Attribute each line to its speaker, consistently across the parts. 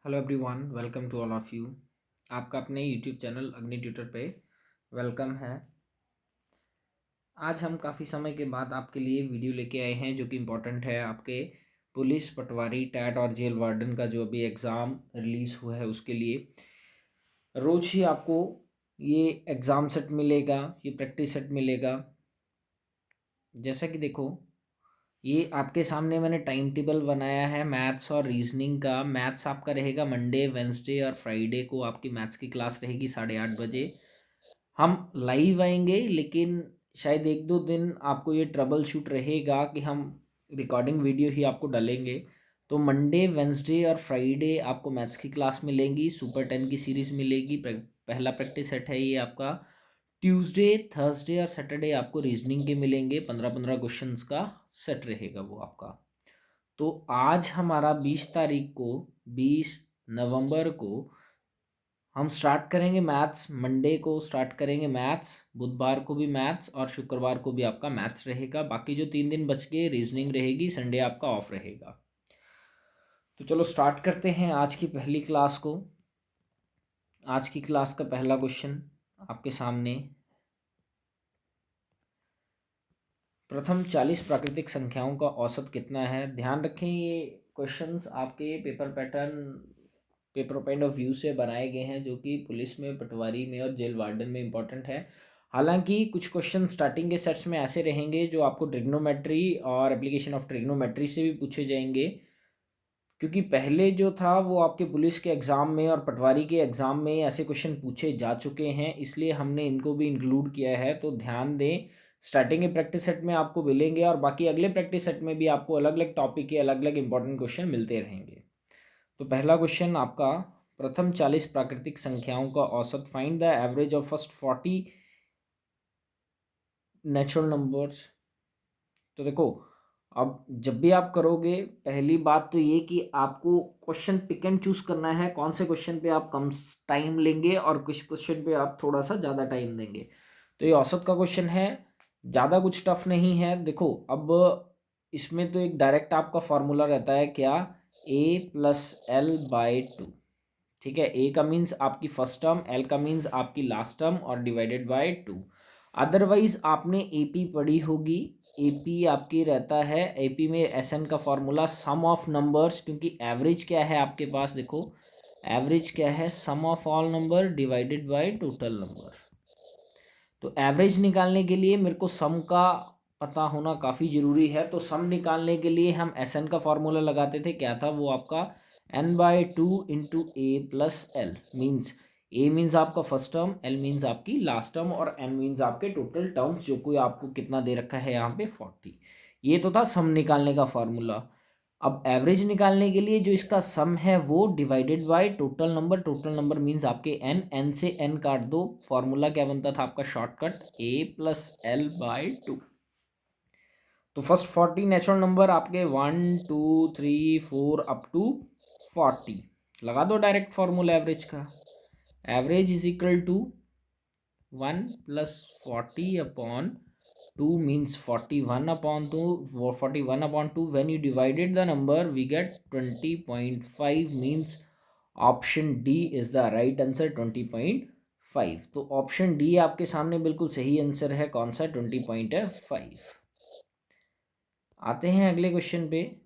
Speaker 1: Hello everyone, welcome to all of you. आपका अपने YouTube channel Agni tutor पे welcome है। आज हम काफ़ी समय के बाद आपके लिए वीडियो लेके आए हैं जो कि इम्पोर्टेंट है। आपके पुलिस पटवारी टैट और जेल वार्डन का जो अभी एग्ज़ाम रिलीज़ हुआ है उसके लिए रोज़ ही आपको ये एग्ज़ाम सेट मिलेगा, ये प्रैक्टिस सेट मिलेगा। जैसा कि देखो, ये आपके सामने मैंने टाइम टेबल बनाया है मैथ्स और रीजनिंग का। मैथ्स आपका रहेगा मंडे, वेंसडे और फ्राइडे को आपकी मैथ्स की क्लास रहेगी 8:30 बजे। हम लाइव आएंगे, लेकिन शायद एक दो दिन आपको ये ट्रबल शूट रहेगा कि हम रिकॉर्डिंग वीडियो ही आपको डालेंगे। तो मंडे, वेंसडे और फ्राइडे आपको मैथ्स की क्लास मिलेंगी, सुपर 10 की सीरीज़ मिलेगी। पहला प्रैक्टिस सेट है ये आपका। ट्यूसडे, थर्सडे और सैटरडे आपको रीजनिंग के मिलेंगे, 15-15 क्वेश्चंस का सेट रहेगा वो आपका। तो आज हमारा 20 तारीख को, 20 नवंबर को हम स्टार्ट करेंगे मैथ्स। मंडे को स्टार्ट करेंगे मैथ्स, बुधवार को भी मैथ्स और शुक्रवार को भी आपका मैथ्स रहेगा। बाकी जो 3 दिन बच गए रीजनिंग रहेगी, संडे आपका ऑफ रहेगा। तो चलो स्टार्ट करते हैं आज की पहली क्लास को। आज की क्लास का पहला क्वेश्चन आपके सामने। प्रथम 40 प्राकृतिक संख्याओं का औसत कितना है? ध्यान रखें, ये क्वेश्चंस आपके पेपर पॉइंट ऑफ व्यू से बनाए गए हैं जो कि पुलिस में, पटवारी में और जेल वार्डन में इंपॉर्टेंट है। हालांकि कुछ क्वेश्चन स्टार्टिंग के सेट्स में ऐसे रहेंगे जो आपको ट्रिग्नोमेट्री और एप्लीकेशन ऑफ ट्रिग्नोमेट्री से भी पूछे जाएंगे, क्योंकि पहले जो था वो आपके पुलिस के एग्ज़ाम में और पटवारी के एग्ज़ाम में ऐसे क्वेश्चन पूछे जा चुके हैं, इसलिए हमने इनको भी इंक्लूड किया है। तो ध्यान दें, स्टार्टिंग के प्रैक्टिस सेट में आपको मिलेंगे और बाकी अगले प्रैक्टिस सेट में भी आपको अलग अलग टॉपिक के अलग अलग इंपॉर्टेंट क्वेश्चन मिलते रहेंगे। तो पहला क्वेश्चन आपका, प्रथम 40 प्राकृतिक संख्याओं का औसत, find the average of first 40 natural numbers. तो देखो, अब जब भी आप करोगे, पहली बात तो ये कि आपको क्वेश्चन पिक एंड चूज करना है, कौन से क्वेश्चन पे आप कम टाइम लेंगे और किस क्वेश्चन पे आप थोड़ा सा ज़्यादा टाइम देंगे। तो ये औसत का क्वेश्चन है, ज़्यादा कुछ टफ नहीं है। देखो, अब इसमें तो एक डायरेक्ट आपका फॉर्मूला रहता है, क्या? A+L/2। ठीक है, ए का मीन्स आपकी फर्स्ट टर्म, एल का मीन्स आपकी लास्ट टर्म और डिवाइडेड बाय 2। अदरवाइज आपने एपी पढ़ी होगी। एपी आपकी रहता है, एपी में एसएन का फॉर्मूला सम ऑफ नंबर्स, क्योंकि एवरेज क्या है आपके पास, देखो एवरेज क्या है, sum of all number divided by total number. तो एवरेज निकालने के लिए मेरे को सम का पता होना काफ़ी ज़रूरी है। तो सम निकालने के लिए हम एस एन का फॉर्मूला लगाते थे, क्या था वो आपका, n/2 इंटू ए प्लस एल। मीन्स ए मीन्स आपका फर्स्ट टर्म, एल मीन्स आपकी लास्ट टर्म और एन मीन्स आपके टोटल टर्म्स, जो कोई आपको कितना दे रखा है यहाँ पे 40। ये तो था सम निकालने का फॉर्मूला। अब एवरेज निकालने के लिए जो इसका सम है वो divided by total number. Total number means आपके एन, एन से एन काट दो। फॉर्मूला क्या बनता था आपका, शॉर्टकट A+L/2। तो फर्स्ट 40 नेचुरल नंबर आपके 1 2 3 4 अप टू 40 लगा दो डायरेक्ट फॉर्मूला एवरेज का। Average is equal to 1+40/2 means 41/2. When you divided the number, we get 20.5, means option D is the right answer, 20.5। तो ऑप्शन डी आपके सामने बिल्कुल सही आंसर है। कौन सा? 20.5। आते हैं अगले क्वेश्चन पे।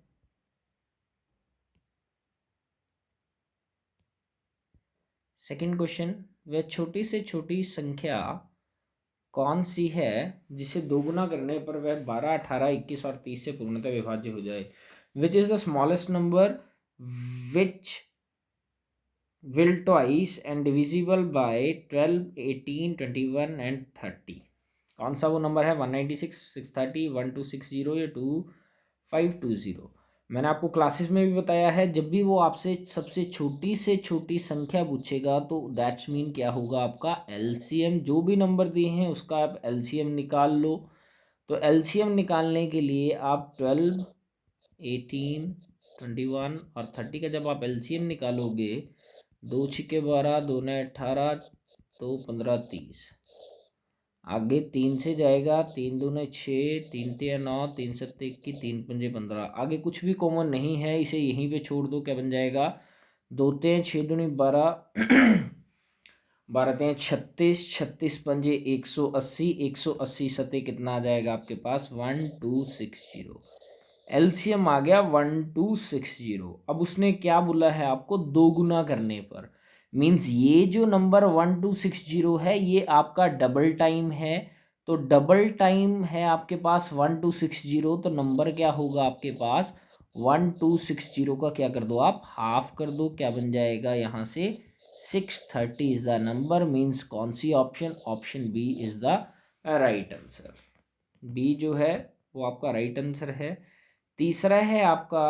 Speaker 1: सेकंड क्वेश्चन, वह छोटी से छोटी संख्या कौन सी है जिसे दोगुना करने पर वह 12, 18, 21 और 30 से पूर्णतः विभाज्य हो जाए? Which is the smallest number which will twice and divisible by 12, 18, 21 and 30? कौन सा वो नंबर है? 196, 630, 1260 या 2520? मैंने आपको क्लासेस में भी बताया है, जब भी वो आपसे सबसे छोटी से छोटी संख्या पूछेगा तो दैट्स मीन क्या होगा आपका एलसीएम। जो भी नंबर दिए हैं उसका आप एलसीएम निकाल लो। तो एलसीएम निकालने के लिए आप 12, 18, 21 और 30 का जब आप एलसीएम निकालोगे, 2×6=12, 2×9=18, तो 15×30। आगे 3 से जाएगा, 3×2=6, 3×3=9, 3×7=21, 3×5=15। आगे कुछ भी कॉमन नहीं है, इसे यहीं पे छोड़ दो, क्या बन जाएगा दो तें 6 दूनी 12 12 तें 36, 36 पंजे 180, 180 सते कितना आ जाएगा आपके पास 1260। एलसीएम आ गया 1260। अब उसने क्या बोला है आपको, दो गुना करने पर। मीन्स ये जो नंबर 1260 है ये आपका डबल टाइम है। तो डबल टाइम है आपके पास 1260, तो नंबर क्या होगा आपके पास 1260 का क्या कर दो आप, हाफ कर दो। क्या बन जाएगा यहाँ से 630 इज द नंबर। मीन्स कौन सी option, option B is the right answer. B जो है वो आपका राइट आंसर है। तीसरा है आपका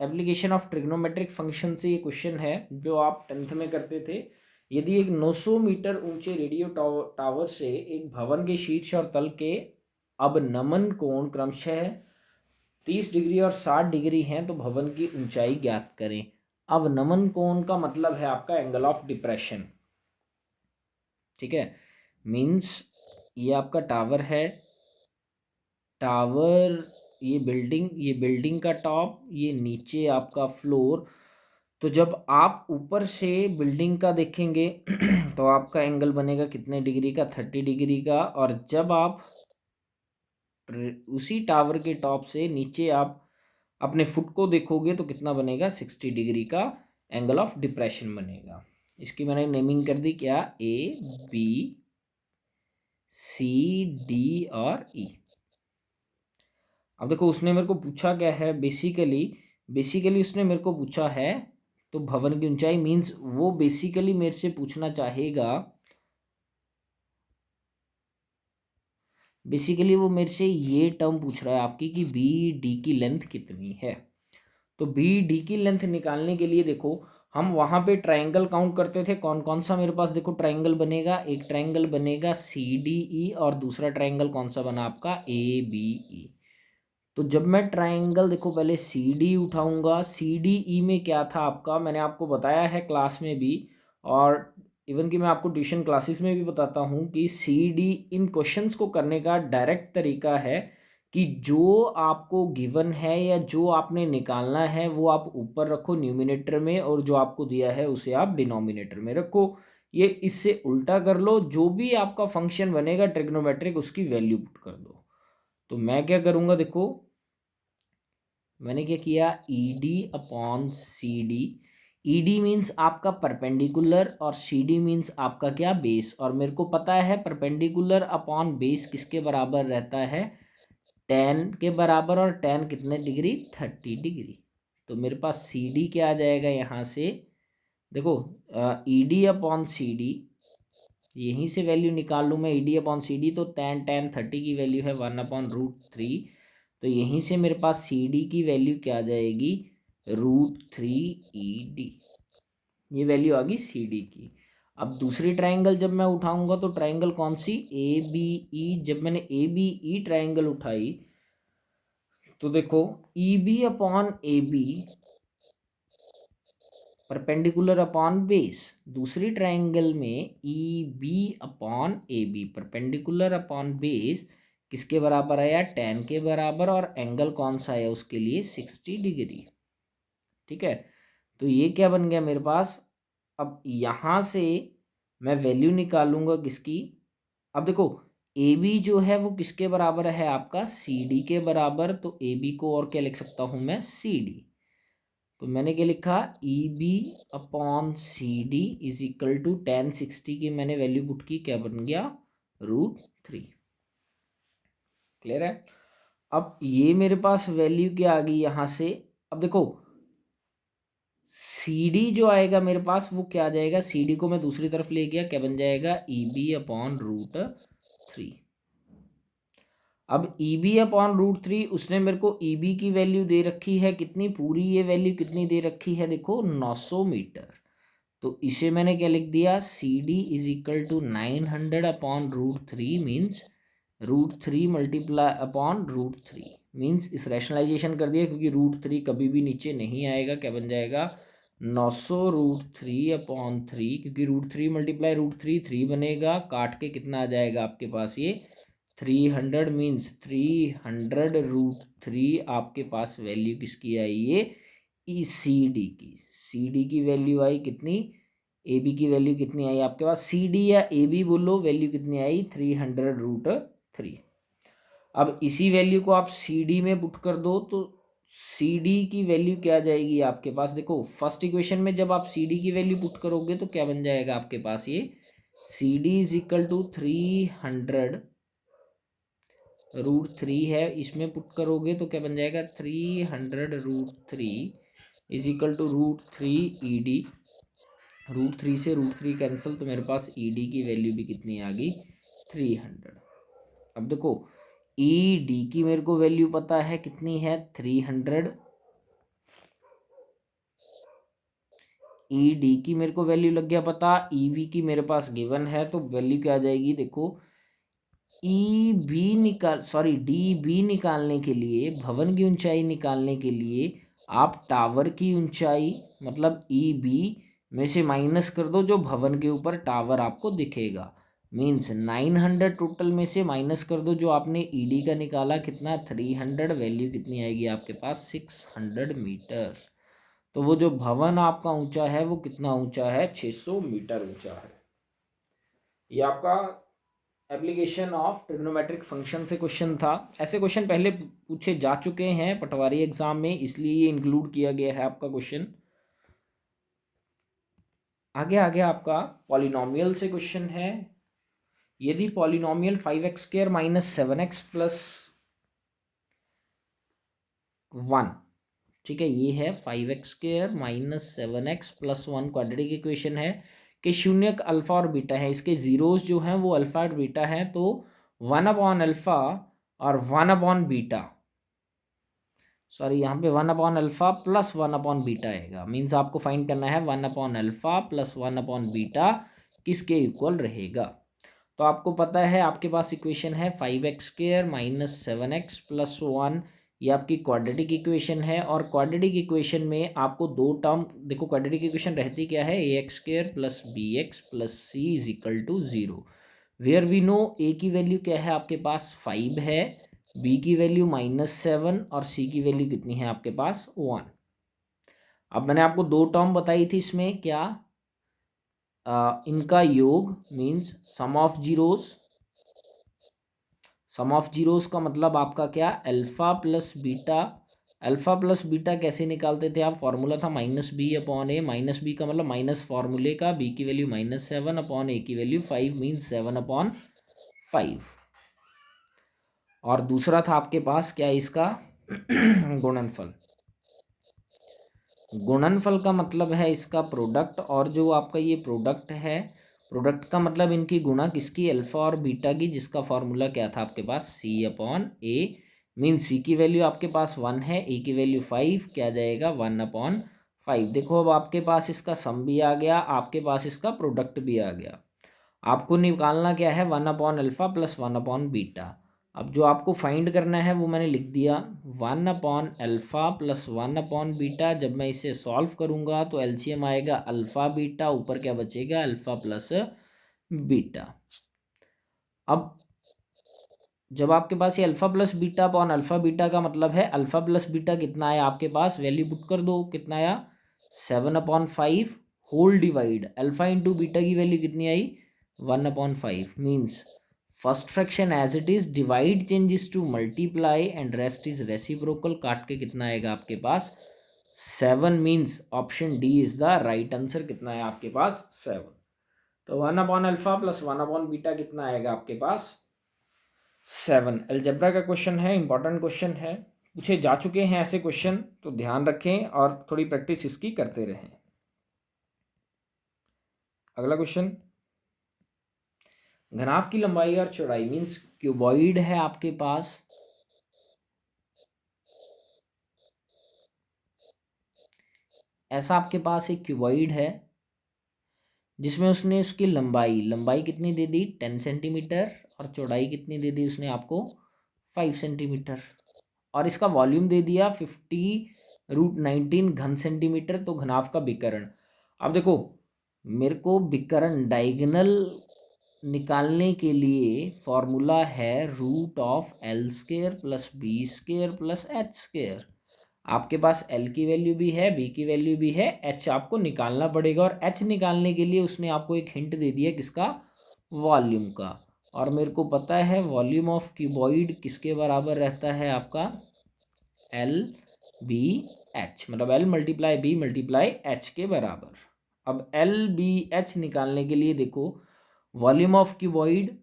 Speaker 1: एप्लीकेशन ऑफ ट्रिग्नोमेट्रिक फंक्शन से ये क्वेश्चन है जो आप 10th में करते थे। यदि एक 900 मीटर ऊंचे रेडियो टावर से एक भवन के शीर्ष और तल के अब नमन कोण क्रमशः 30 डिग्री और 60 डिग्री हैं तो भवन की ऊंचाई ज्ञात करें। अब नमन कोण का मतलब है आपका एंगल ऑफ डिप्रेशन। ठीक है, मीन्स ये आपका टावर है, टावर ये बिल्डिंग का टॉप, ये नीचे आपका फ्लोर। तो जब आप ऊपर से बिल्डिंग का देखेंगे तो आपका एंगल बनेगा कितने डिग्री का, 30 डिग्री का। और जब आप उसी टावर के टॉप से नीचे आप अपने फुट को देखोगे तो कितना बनेगा, 60 डिग्री का एंगल ऑफ डिप्रेशन बनेगा। इसकी मैंने नेमिंग कर दी क्या, ए बी सी डी और ई। अब देखो उसने मेरे को पूछा क्या है, बेसिकली उसने मेरे को पूछा है तो भवन की ऊंचाई। मीन्स वो बेसिकली मेरे से पूछना चाहेगा, बेसिकली वो मेरे से ये टर्म पूछ रहा है आपकी कि बी डी की लेंथ कितनी है। तो बी डी की लेंथ निकालने के लिए देखो हम वहां पे ट्रायंगल काउंट करते थे, कौन कौन सा मेरे पास देखो ट्रायंगल बनेगा, एक ट्रायंगल बनेगा सी डी ई और दूसरा ट्रायंगल कौन सा बना आपका, ए बी ई। तो जब मैं ट्रायंगल देखो पहले सी डी उठाऊंगा, सी डी ई में क्या था आपका, मैंने आपको बताया है क्लास में भी, और इवन कि मैं आपको ट्यूशन क्लासेस में भी बताता हूँ कि सी डी इन क्वेश्चंस को करने का डायरेक्ट तरीका है कि जो आपको गिवन है या जो आपने निकालना है वो आप ऊपर रखो न्यूमिनेटर में, और जो आपको दिया है उसे आप डिनोमिनेटर में रखो। ये इससे उल्टा कर लो, जो भी आपका फंक्शन बनेगा ट्रिग्नोमेट्रिक उसकी वैल्यू पुट कर दो। तो मैं क्या करूँगा देखो, मैंने क्या किया, E D upon C D. E D means आपका परपेंडिकुलर और सी डी मीन्स आपका क्या, बेस। और मेरे को पता है परपेंडिकुलर अपॉन बेस किसके बराबर रहता है, 10 के बराबर। और 10 कितने डिग्री, 30 डिग्री। तो मेरे पास सी डी क्या आ जाएगा यहाँ से, देखो E D upon C D, यहीं से वैल्यू निकाल लूँ मैं E D upon C D. तो tan 30 की वैल्यू है 1/√3। तो यहीं से मेरे पास सी डी की वैल्यू क्या आ जाएगी, √3 ED। ये वैल्यू आ गई सी डी की। अब दूसरी ट्रायंगल जब मैं उठाऊंगा तो ट्रायंगल कौन सी, ए बी ई। जब मैंने ए बी ई ट्रायंगल उठाई तो देखो E B upon A B perpendicular upon base. दूसरी ट्रायंगल में E B upon A B perpendicular upon base किसके बराबर आया, 10 के बराबर। और एंगल कौन सा आया उसके लिए, 60 डिग्री। ठीक है, तो ये क्या बन गया मेरे पास। अब यहाँ से मैं वैल्यू निकालूंगा किसकी, अब देखो ए बी जो है वो किसके बराबर है आपका, सी डी के बराबर। तो ए बी को और क्या लिख सकता हूँ मैं, सी डी। तो मैंने क्या लिखा, E B upon C D is equal to 1060 की मैंने वैल्यू पुट की, क्या बन गया, √3। क्लियर है। अब ये मेरे पास वैल्यू क्या आ गई यहाँ से। अब देखो सी डी जो आएगा मेरे पास वो क्या आ जाएगा, सी डी को मैं दूसरी तरफ ले गया, क्या बन जाएगा, ई बी अपॉन √3। अब ई बी अपॉन √3 उसने मेरे को ई बी की वैल्यू दे रखी है कितनी, पूरी ये वैल्यू कितनी दे रखी है देखो 900 मीटर। तो इसे मैंने क्या लिख दिया, C D is equal to 900 upon √3 means √3 multiply upon √3। Means इस रैशनलाइजेशन कर दिया क्योंकि √3 कभी भी नीचे नहीं आएगा, क्या बन जाएगा 900 √3 अपॉन 3, क्योंकि √3 मल्टीप्लाई √3 3 बनेगा, काट के कितना आ जाएगा आपके पास ये 300। मीन्स 300 √3 आपके पास वैल्यू किसकी आई, ये ई सी डी की। सी डी की वैल्यू आई कितनी, ए बी की वैल्यू कितनी आई आपके पास, सी डी या ए बी बोलो, वैल्यू कितनी आई 300√3। अब इसी वैल्यू को आप सी डी में पुट कर दो तो सी डी की वैल्यू क्या आ जाएगी आपके पास, देखो फर्स्ट इक्वेशन में जब आप सी डी की वैल्यू पुट करोगे तो क्या बन जाएगा आपके पास, ये C D is equal to 300√3 है, इसमें पुट करोगे तो क्या बन जाएगा 300√3 is equal to √3 E D, √3 से √3 कैंसिल, तो मेरे पास ई डी की वैल्यू भी कितनी आ गई 300। अब देखो ई डी की मेरे को वैल्यू पता है कितनी है 300, ई डी की मेरे को वैल्यू लग गया पता, ई वी की मेरे पास गिवन है, तो वैल्यू क्या आ जाएगी देखो, ई बी डी बी निकालने के लिए, भवन की ऊंचाई निकालने के लिए आप टावर की ऊंचाई मतलब ई बी में से माइनस कर दो जो भवन के ऊपर टावर आपको दिखेगा, मीन्स 900 टोटल में से माइनस कर दो जो आपने ई डी का निकाला कितना 300, वैल्यू कितनी आएगी आपके पास 600 मीटर। तो वो जो भवन आपका ऊंचा है वो कितना ऊंचा है 600 मीटर ऊंचा है। ये आपका एप्लीकेशन ऑफ ट्रिग्नोमेट्रिक फंक्शन से क्वेश्चन था। ऐसे क्वेश्चन पहले पूछे जा चुके हैं पटवारी एग्जाम में, इसलिए ये इंक्लूड किया गया है आपका क्वेश्चन। आगे आगे आपका पॉलिनोमियल से क्वेश्चन है, यदि पॉलिनोमियल 5x² - 7x + 1, ठीक है, ये है 5x² - 7x + 1 क्वाड्रेटिक इक्वेशन है कि शून्यक अल्फा और बीटा है, इसके जीरोस जो हैं वो अल्फा और बीटा है, तो 1/अल्फा और 1/बीटा, सॉरी यहाँ पे 1/अल्फा + 1/बीटा आएगा, मीन्स आपको फाइंड करना है 1/अल्फा + 1/बीटा किसके इक्वल रहेगा। तो आपको पता है आपके पास इक्वेशन है 5x² - 7x + 1, ये आपकी क्वाड्रेटिक इक्वेशन है, और क्वाड्रेटिक इक्वेशन में आपको दो टर्म, देखो क्वाड्रेटिक इक्वेशन रहती क्या है, ax² + bx + c = 0, where we know a की वैल्यू क्या है आपके पास 5 है, b की वैल्यू -7 और c की वैल्यू कितनी है आपके पास 1। अब मैंने आपको दो टर्म बताई थी इसमें क्या, इनका योग means sum of zeros, sum of zeros का मतलब आपका क्या alpha plus beta, alpha plus beta कैसे निकालते थे आप, फॉर्मूला था -b/a, -b का मतलब माइनस फॉर्मूले का, b की वैल्यू -7 a की वैल्यू 5 मीन्स 7/5, और दूसरा था आपके पास क्या इसका गुणनफल, गुणनफल का मतलब है इसका प्रोडक्ट, और जो आपका ये प्रोडक्ट है, प्रोडक्ट का मतलब इनकी गुणा किसकी अल्फा और बीटा की, जिसका फॉर्मूला क्या था आपके पास c/a, मीन c की वैल्यू आपके पास 1 है, a की वैल्यू 5, क्या जाएगा 1/5। देखो अब आपके पास इसका सम भी आ गया, आपके पास इसका प्रोडक्ट भी आ गया, आपको निकालना क्या है 1/अल्फा + 1/बीटा। अब जो आपको फाइंड करना है वो मैंने लिख दिया 1/अल्फा + 1/बीटा, जब मैं इसे सॉल्व करूंगा तो एलसीएम आएगा अल्फा बीटा, ऊपर क्या बचेगा अल्फा प्लस बीटा। अब जब आपके पास ये alpha plus beta upon alpha beta का मतलब है अल्फा प्लस बीटा कितना आया आपके पास, वैल्यू पुट कर दो, कितना आया 7/5 whole divide alpha into beta की वैल्यू कितनी आई 1/5, means first fraction as it is, divide changes to multiply and rest is reciprocal, काट के कितना आएगा आपके पास 7, means option D is the right answer, कितना है आपके पास 7। तो 1/अल्फा + 1/बीटा कितना आएगा आपके पास 7। अलजेब्रा का क्वेश्चन है, इंपॉर्टेंट क्वेश्चन है, पूछे जा चुके हैं ऐसे क्वेश्चन, तो ध्यान रखें और थोड़ी प्रैक्टिस इसकी करते रहें। अगला क्वेश्चन, घनाभ की लंबाई और चौड़ाई मीन्स क्यूबॉइड है आपके पास, ऐसा आपके पास एक क्यूबॉइड है जिसमें उसने उसकी लंबाई कितनी दे दी 10 सेंटीमीटर, और चौड़ाई कितनी दे दी उसने आपको 5 सेंटीमीटर, और इसका वॉल्यूम दे दिया 50√19 घन सेंटीमीटर, तो घनाभ का विकर्ण। अब देखो मेरे को विकर्ण डायगोनल निकालने के लिए फॉर्मूला है √L² + B² + H²। आपके पास एल की वैल्यू भी है, बी की वैल्यू भी है, एच आपको निकालना पड़ेगा। और एच निकालने के लिए उसने आपको एक हिंट दे दिया, किसका? वॉल्यूम का। और मेरे को पता है वॉल्यूम ऑफ क्यूबॉइड किसके बराबर रहता है आपका? एल बी एच, मतलब L multiply B multiply H के बराबर। अब एल बी एच निकालने के लिए देखो, volume of cuboid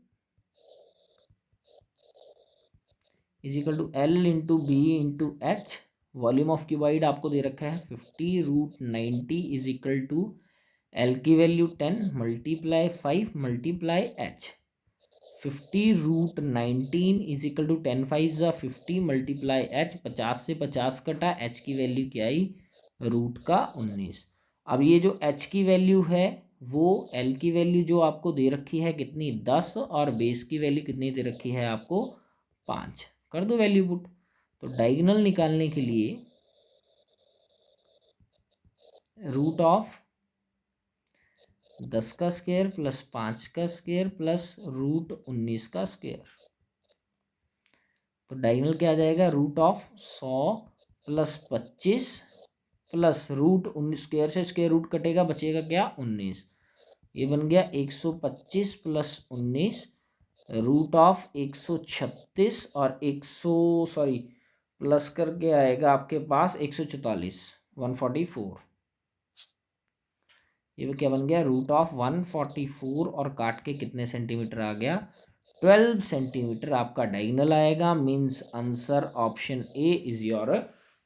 Speaker 1: is equal to L into B into H. Volume of cuboid आपको दे रखा है 50√90 इज इक्वल टू एल की value 10 multiply 5 multiply H. 50√19 is equal to 10 5 ज़ा 50 मल्टीप्लाई एच। 50 से 50 कटा, एच की वैल्यू क्या आई? रूट का 19। अब ये जो एच की वैल्यू है वो एल की वैल्यू जो आपको दे रखी है कितनी? 10, और बेस की वैल्यू कितनी दे रखी है आपको? 5। कर दो वैल्यू पुट। तो डायगोनल निकालने के लिए रूट ऑफ 10 का स्क्वायर प्लस 5 का स्क्वायर प्लस रूट 19 का स्क्वायर, तो डायगोनल क्या आ जाएगा? Root of 100 plus 25 plus root 19, square से स्क्वायर रूट कटेगा, बचेगा क्या? 19। ये बन गया 125 प्लस 19 रूट ऑफ 136 और 100 सॉरी प्लस करके आएगा आपके पास 144 144। ये क्या बन गया? रूट ऑफ 144 और काट के कितने सेंटीमीटर आ गया? 12 सेंटीमीटर आपका डायगोनल आएगा। Means answer option A is your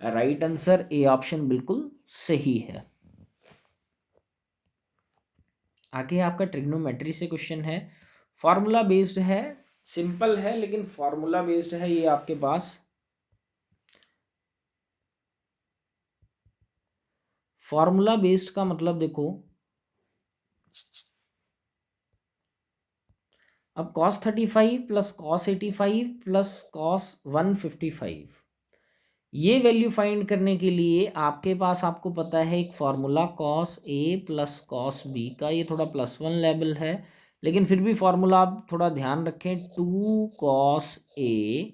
Speaker 1: right answer. A option बिल्कुल सही है। आगे आपका ट्रिग्नोमेट्री से क्वेश्चन है, फॉर्मूला बेस्ड है, सिंपल है लेकिन फॉर्मूला बेस्ड है ये आपके पास। फॉर्मूला बेस्ड का मतलब देखो, अब cos 35 plus cos 85 plus cos 155, ये वैल्यू फाइंड करने के लिए आपके पास, आपको पता है एक formula cos a plus cos b का, ये थोड़ा +1 लेवल है लेकिन फिर भी फॉर्मूला आप थोड़ा ध्यान रखें। 2 cos a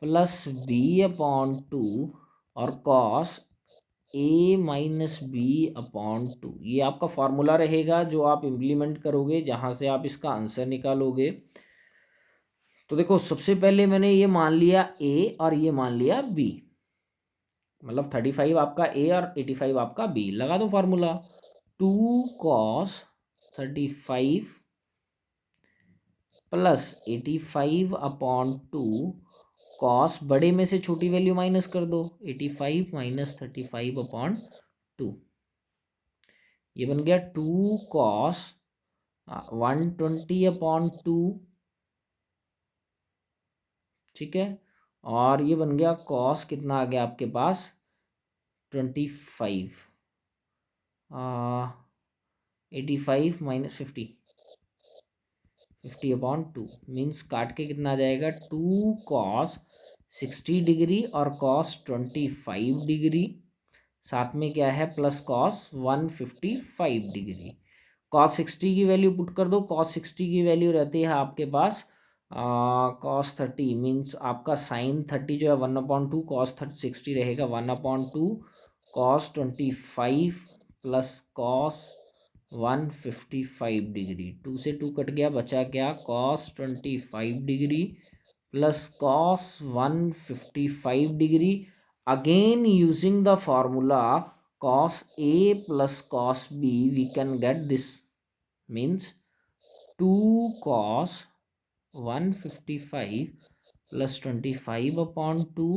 Speaker 1: plus b upon 2 और cos a minus B upon 2, ये आपका फॉर्मूला रहेगा जो आप इम्प्लीमेंट करोगे, जहाँ से आप इसका आंसर निकालोगे। तो देखो, सबसे पहले मैंने ये मान लिया a और ये मान लिया b, मतलब 35 आपका a और 85 आपका b। लगा दो formula. 2 cos 35 plus 85 upon 2 cos, बड़े में से छोटी वैल्यू माइनस कर दो, 85 माइनस 35 अपॉन 2, ये बन गया 2 कॉस 120 अपॉन 2, ठीक है। और ये बन गया कॉस, कितना आ गया आपके पास? 25 85 माइनस 50 अपॉन 2, मीन्स काट के कितना आ जाएगा? 2 कॉस 60 डिग्री और कॉस 25 डिग्री, साथ में क्या है? Plus cos 155 degree. कॉस 60 की वैल्यू पुट कर दो। कॉस 60 की वैल्यू रहती है आपके पास कॉस 30, मीन्स आपका साइन 30 जो है 1/2, कॉस 60 रहेगा 1/2 कॉस 25 प्लस कॉस 155 डिग्री। 2 से 2 कट गया, बचा क्या? Cos 25 degree plus cos 155 degree. Again using the formula cos a plus cos b, we can get this, means 2 cos 155 plus 25 upon 2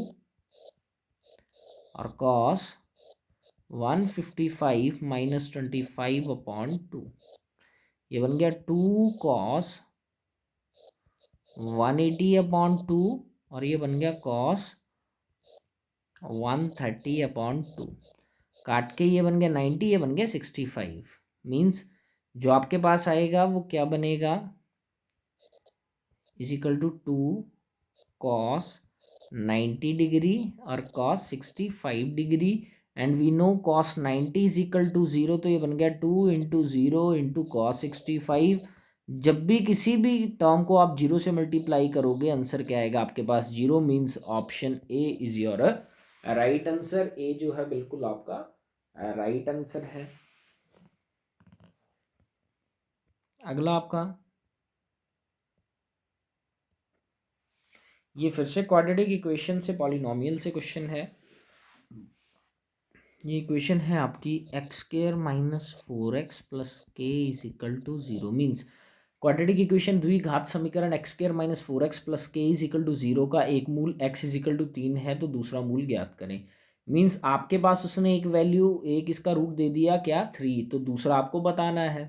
Speaker 1: और cos 155 minus 25 upon 2, ये बन गया 2 cos 180 upon 2 और ये बन गया cos 130 अपॉन 2। काट के ये बन गया 90, ये बन गया 65। मीन्स जो आपके पास आएगा वो क्या बनेगा? Is equal to 2 cos 90 degree और cos 65 degree, and we know cos 90 is equal to 0, तो ये बन गया 2 इंटू 0 इंटू कॉस 65। जब भी किसी भी टर्म को आप 0 से मल्टीप्लाई करोगे, आंसर क्या आएगा आपके पास? 0। Means option A is your right answer A जो है बिल्कुल आपका राइट आंसर है। अगला आपका, ये फिर से क्वाड्रेटिक इक्वेशन से, पॉलिनोमियल से क्वेश्चन है। ये इक्वेशन है आपकी x square minus 4x plus k is equal to 0। Means quadratic equation द्विघात समीकरण x square minus 4x plus k is equal to 0 का एक मूल x इज इक्वल टू 3 है तो दूसरा मूल ज्ञात करें। मीन्स आपके पास उसने एक वैल्यू, एक इसका रूट दे दिया क्या 3, तो दूसरा आपको बताना है।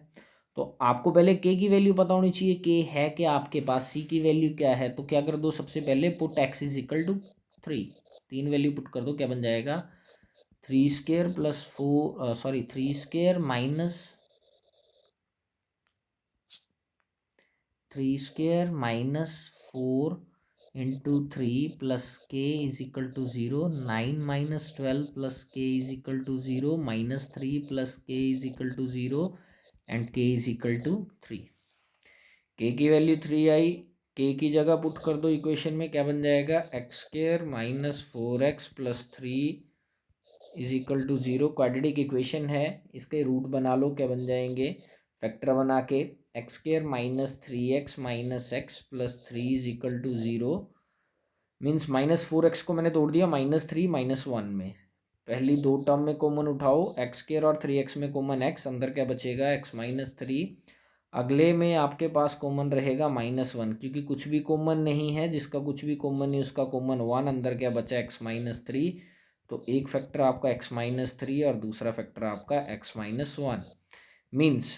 Speaker 1: तो आपको पहले के की वैल्यू पता होनी चाहिए, के है क्या आपके पास, सी की वैल्यू क्या है, तो क्या कर दो सबसे पहले put x is equal to 3, 3 value put कर दो, क्या बन जाएगा 3 square plus 4 sorry 3 square minus 3 square minus 4 into 3 plus k is equal to 0, 9 माइनस 12 plus k is equal to 0, minus 3 plus k is equal to 0 and k is equal to 3। K की value 3 आई, के की जगह put कर दो equation में, क्या बन जाएगा X square minus 4x plus 3 is equal to 0। Quadratic equation है, इसके रूट बना लो, क्या बन जाएंगे फैक्टर बना के X square minus 3x minus X plus 3 is equal to 0। Means minus 4x को मैंने तोड़ दिया माइनस 3 माइनस 1 में, पहली दो टर्म में कॉमन उठाओ, एक्स स्क्वायर और 3x में कॉमन x, अंदर क्या बचेगा x माइनस 3, अगले में आपके पास कॉमन रहेगा माइनस 1, क्योंकि कुछ भी कॉमन नहीं है, जिसका कुछ भी कॉमन नहीं उसका कॉमन 1, अंदर क्या बचा x माइनस 3। तो एक फैक्टर आपका x माइनस 3 और दूसरा फैक्टर आपका x माइनस 1। मीन्स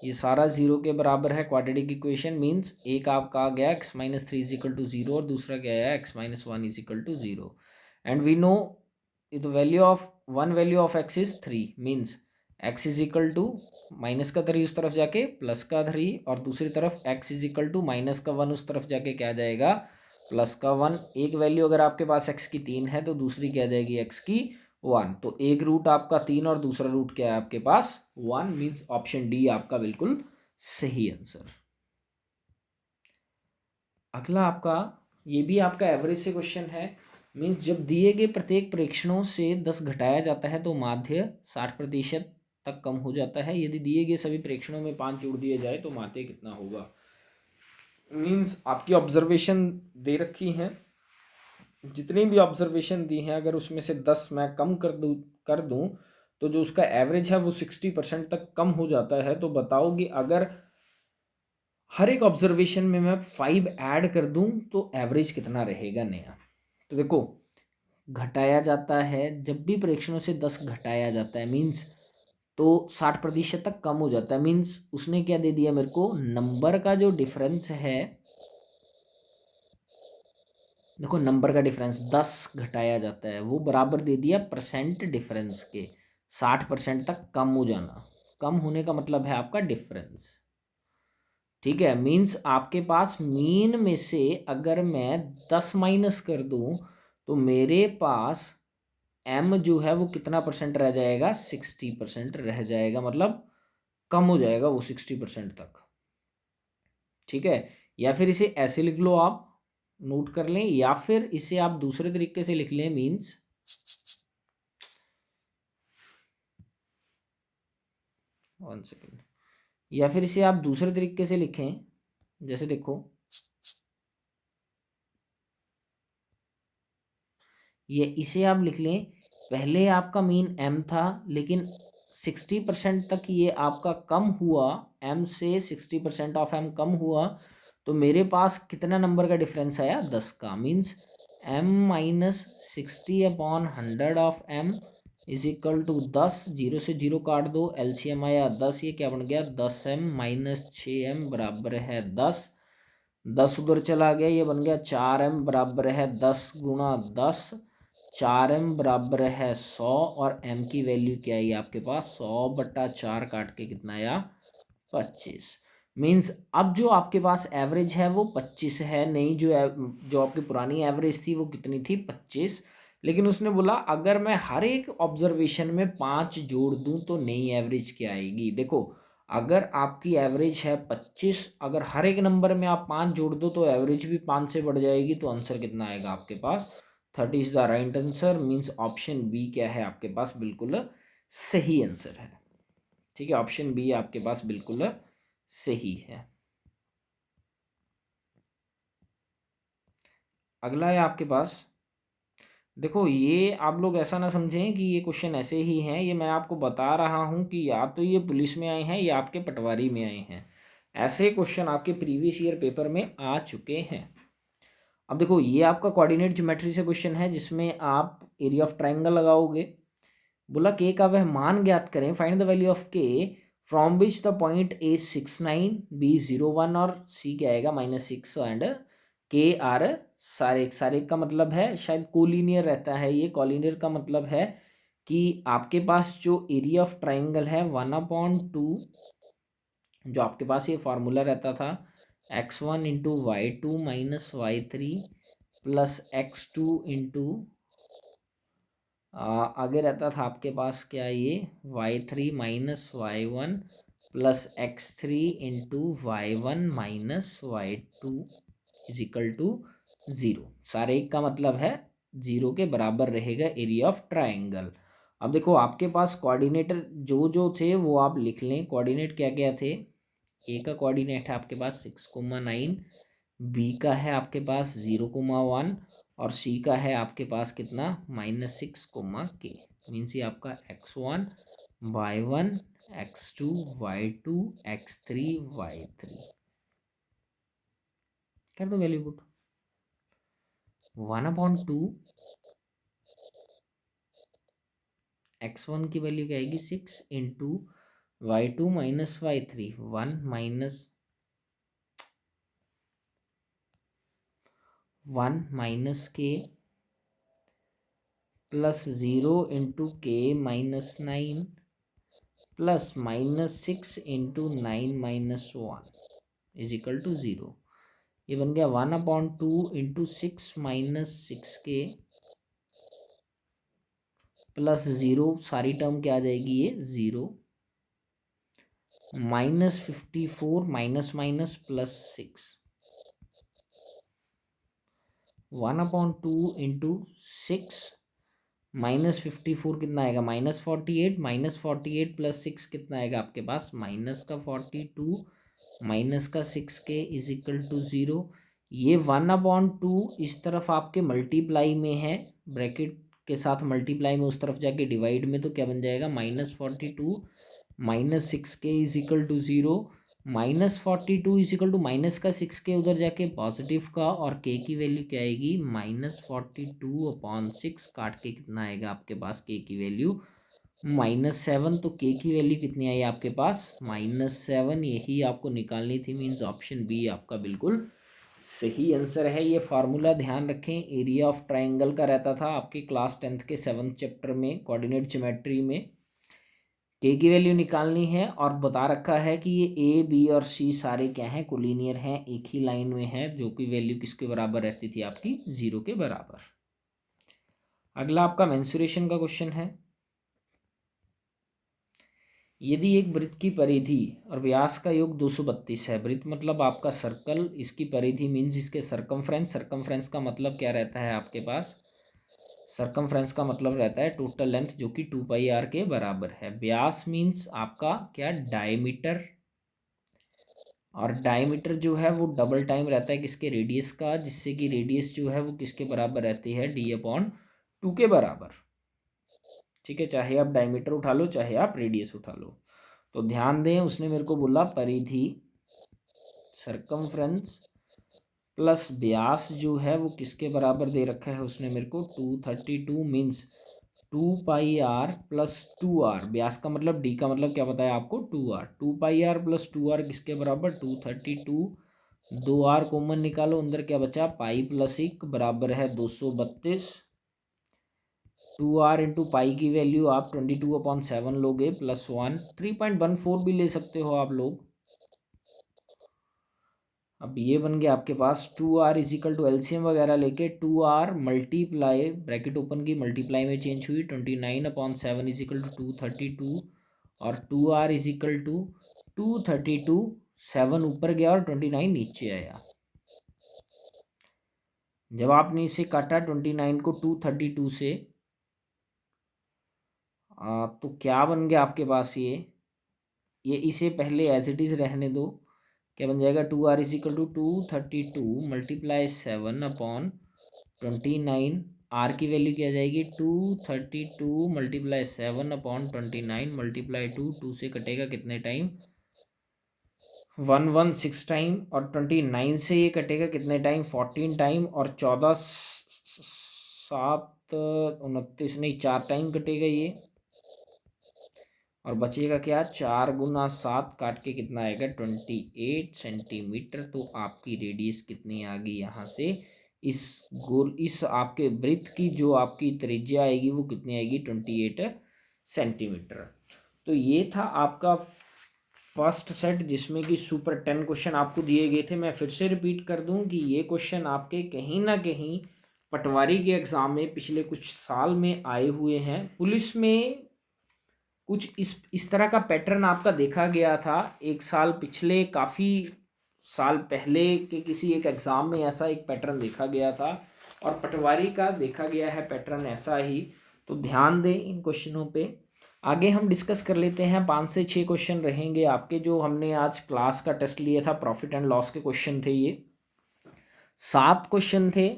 Speaker 1: ये सारा जीरो के बराबर है क्वाड्रेटिक इक्वेशन। मीन्स एक आपका आ गया x minus 3 is equal to 0 और दूसरा क्या है x minus 1 is equal to 0। And we know the value of value of x is 3। मीन्स x is equal to minus का 3 उस तरफ जाके प्लस का 3, और दूसरी तरफ x is equal to minus का 1 उस तरफ जाके क्या जाएगा प्लस का 1। एक वैल्यू अगर आपके पास x की 3 है तो दूसरी क्या जाएगी x की 1। तो एक रूट आपका 3 और दूसरा रूट क्या है आपके पास 1। मीन्स ऑप्शन डी आपका बिल्कुल सही आंसर। अगला आपका, ये भी आपका एवरेज से क्वेश्चन है। मीन्स जब दिए गए प्रत्येक प्रेक्षणों से 10 घटाया जाता है तो माध्य 60% तक कम हो जाता है। यदि दिए गए सभी प्रेक्षणों में 5 जोड़ दिए जाए तो माध्य कितना होगा। मीन्स आपकी ऑब्जर्वेशन दे रखी हैं, जितनी भी ऑब्जर्वेशन दी हैं अगर उसमें से 10 मैं कम कर दूं तो जो उसका एवरेज है वो 60% तक कम हो जाता है। तो बताओ कि अगर हर एक ऑब्जर्वेशन में मैं 5 ऐड कर दूं तो एवरेज कितना रहेगा नया। तो देखो, घटाया जाता है, जब भी प्रेक्षणों से 10 घटाया जाता है मीन्स तो 60% तक कम हो जाता है। मीन्स उसने क्या दे दिया मेरे को, नंबर का जो डिफरेंस है, देखो नंबर का डिफरेंस 10 घटाया जाता है वो बराबर दे दिया परसेंट डिफरेंस के, 60% तक कम हो जाना। कम होने का मतलब है आपका डिफरेंस, ठीक है। मीन्स आपके पास मीन में से अगर मैं 10 माइनस कर दूं तो मेरे पास m जो है वो कितना परसेंट रह जाएगा, 60% रह जाएगा, मतलब कम हो जाएगा वो 60% तक, ठीक है। या फिर इसे ऐसे लिख लो आप, नोट कर लें, या फिर इसे आप दूसरे तरीके से लिख लें। मीन्स वन सेकेंड, या फिर इसे आप दूसरे तरीके से लिखें, जैसे देखो ये इसे आप लिख लें, पहले आपका मीन m था लेकिन 60% तक ये आपका कम हुआ, m से 60% ऑफ m कम हुआ, तो मेरे पास कितना नंबर का डिफरेंस आया 10 का। Means m minus 60/100 of m is equal to 10, 0 से 0 काट दो, एलसीएम आया 10, ये क्या बन गया 10m माइनस 6m बराबर है 10, 10 उधर चला गया, ये बन गया 4m बराबर है 10 गुणा 10, 4m बराबर है 100, और m की वैल्यू क्या आई आपके पास 100/4 काट के कितना आया 25। मीन्स अब जो आपके पास एवरेज है वो 25 है, नहीं जो आपकी पुरानी एवरेज थी वो कितनी थी 25। लेकिन उसने बोला अगर मैं हर एक ऑब्जर्वेशन में 5 जोड़ दूं तो नई एवरेज क्या आएगी। देखो, अगर आपकी एवरेज है 25, अगर हर एक नंबर में आप 5 जोड़ दो तो एवरेज भी 5 से बढ़ जाएगी, तो आंसर कितना आएगा आपके पास 30 is the right answer, means option B क्या है आपके पास बिल्कुल सही आंसर है। ठीक है, ऑप्शन बी आपके पास बिल्कुल सही है। अगला है आपके पास, देखो ये आप लोग ऐसा ना समझें कि ये क्वेश्चन ऐसे ही हैं, ये मैं आपको बता रहा हूँ कि या तो ये पुलिस में आए हैं या आपके पटवारी में आए हैं। ऐसे क्वेश्चन आपके प्रीवियस ईयर पेपर में आ चुके हैं। अब देखो ये आपका कोऑर्डिनेट ज्योमेट्री से क्वेश्चन है जिसमें आप एरिया ऑफ ट्राइंगल लगाओगे। बोला के का वह मान ज्ञात करें, find the value of K from which the point A 69 B 01 और सी क्या आएगा -6 एंड के आर सारे सारे का मतलब है शायद कोलिनियर रहता है। ये कोलिनियर का मतलब है कि आपके पास जो एरिया ऑफ ट्राइंगल है 1/2, जो आपके पास ये फार्मूला रहता था x1 into y2 minus y3 plus x2 into आगे रहता था आपके पास क्या ये y3 minus y1 plus x3 into y1 minus y2 is equal to 0। सारे एक का मतलब है 0 के बराबर रहेगा एरिया ऑफ ट्राइंगल। अब देखो आपके पास कोऑर्डिनेटर जो जो थे वो आप लिख लें। कोऑर्डिनेट क्या क्या थे, ए का कोऑर्डिनेट है आपके पास 6,9, बी का है आपके पास 0,1 और सी का है आपके पास कितना -6, के मीन्स ये आपका x1 y1 x2 y2 x3 y3 कर दो वैल्यू पुट। 1/2 x1 की वैल्यू क्या आएगी 6 into y2 minus y3 1 minus K plus 0 into K -9 plus -6 into 9 minus 1 is equal to 0। ये बन गया 1/2 इंटू 6 माइनस 6 के प्लस 0, सारी टर्म क्या आ जाएगी ये 0 -54 माइनस माइनस प्लस 6 1/2 इंटू 6 -54 कितना आएगा -48 -48 प्लस 6 कितना आएगा आपके पास -42 माइनस का 6 के इज इक्वल टू 0। ये 1/2 इस तरफ आपके मल्टीप्लाई में है, ब्रैकेट के साथ मल्टीप्लाई में, उस तरफ जाके डिवाइड में, तो क्या बन जाएगा -42 minus 6 K is equal to 0। -42 is equal to minus का 6 के उधर जाके पॉजिटिव का, और के की वैल्यू क्या आएगी -42/6 काट के कितना आएगा आपके पास के की वैल्यू -7। तो के की वैल्यू कितनी आई आपके पास -7, यही आपको निकालनी थी, मीन्स ऑप्शन बी आपका बिल्कुल सही आंसर है। ये फार्मूला ध्यान रखें, एरिया ऑफ ट्राइंगल का रहता था आपके क्लास 10th के 7th चैप्टर में कोऑर्डिनेट ज्योमेट्री में। के की वैल्यू निकालनी है और बता रखा है कि ये ए बी और सी सारे क्या हैं कोलिनियर हैं, एक ही लाइन में है, जो कि वैल्यू किसके बराबर रहती थी आपकी 0 के बराबर। अगला आपका मेंसुरेशन का क्वेश्चन है। यदि एक वृत्त की परिधि और व्यास का योग 232 है, वृत्त मतलब आपका सर्कल, इसकी परिधि मीन्स इसके सरकमफ्रेंस, सरकमफ्रेंस का मतलब क्या रहता है आपके पास, सरकमफ्रेंस का मतलब रहता है टोटल लेंथ जो कि 2πr के बराबर है। व्यास मीन्स आपका क्या डायमीटर, और डायमीटर जो है वो डबल टाइम रहता है किसके रेडियस का, जिससे कि रेडियस जो है वो किसके बराबर रहती है d/2 के बराबर। ठीक है, चाहे आप डायमीटर उठा लो चाहे आप रेडियस उठा लो। तो ध्यान दें, उसने मेरे को बोला परिधि सरकमफ्रेंस प्लस व्यास जो है वो किसके बराबर दे रखा है उसने मेरे को 232, मीन्स 2πr प्लस 2r। व्यास का मतलब d का मतलब क्या बताया आपको 2r, 2πr प्लस 2r किसके बराबर 232। 2r कॉमन निकालो, अंदर क्या बचा पाई प्लस 1 बराबर है 232। 2r इंटू पाई की वैल्यू आप 22/7 लोगे प्लस 1, 3.14 भी ले सकते हो आप लोग। अब ये बन गया आपके पास 2r is equal to LCM वगैरह लेके 2r मल्टीप्लाई, ब्रैकेट ओपन की मल्टीप्लाई में चेंज हुई 29/7 इज इक्वल टू 232, और 2r इज इक्वल टू 232, 7 ऊपर गया और 29 नीचे आया। जब आपने इसे काटा 29 को 232 से, तो क्या बन गया आपके पास ये इसे पहले एज इट इज़ रहने दो। क्या बन जाएगा, 2r is equal to 232 multiply 7 upon 29। R की वैल्यू क्या आ जाएगी, 232 मल्टीप्लाई 7 अपॉन 29 मल्टीप्लाई 2 से कटेगा कितने टाइम, 116 टाइम, और 29 से ये कटेगा कितने टाइम, 14 टाइम, और 14 7 29 नहीं 4 टाइम कटेगा ये, और बचेगा क्या, 4 × 7 काट के कितना आएगा, 28 सेंटीमीटर। तो आपकी रेडियस कितनी आ गई यहाँ से, इस गोल इस आपके वृत्त की जो आपकी त्रिज्या आएगी वो कितनी आएगी, 28 सेंटीमीटर। तो ये था आपका फर्स्ट सेट जिसमें कि सुपर 10 क्वेश्चन आपको दिए गए थे। मैं फिर से रिपीट कर दूं कि ये क्वेश्चन आपके कहीं ना कहीं पटवारी के एग्जाम में पिछले कुछ साल में आए हुए हैं। पुलिस में कुछ इस तरह का पैटर्न आपका देखा गया था एक साल पिछले, काफ़ी साल पहले के किसी एक एग्ज़ाम में ऐसा एक पैटर्न देखा गया था, और पटवारी का देखा गया है पैटर्न ऐसा ही। तो ध्यान दें इन क्वेश्चनों पे। आगे हम डिस्कस कर लेते हैं, 5 से 6 क्वेश्चन रहेंगे आपके, जो हमने आज क्लास का टेस्ट लिया था, प्रॉफिट एंड लॉस के क्वेश्चन थे ये। 7 क्वेश्चन थे।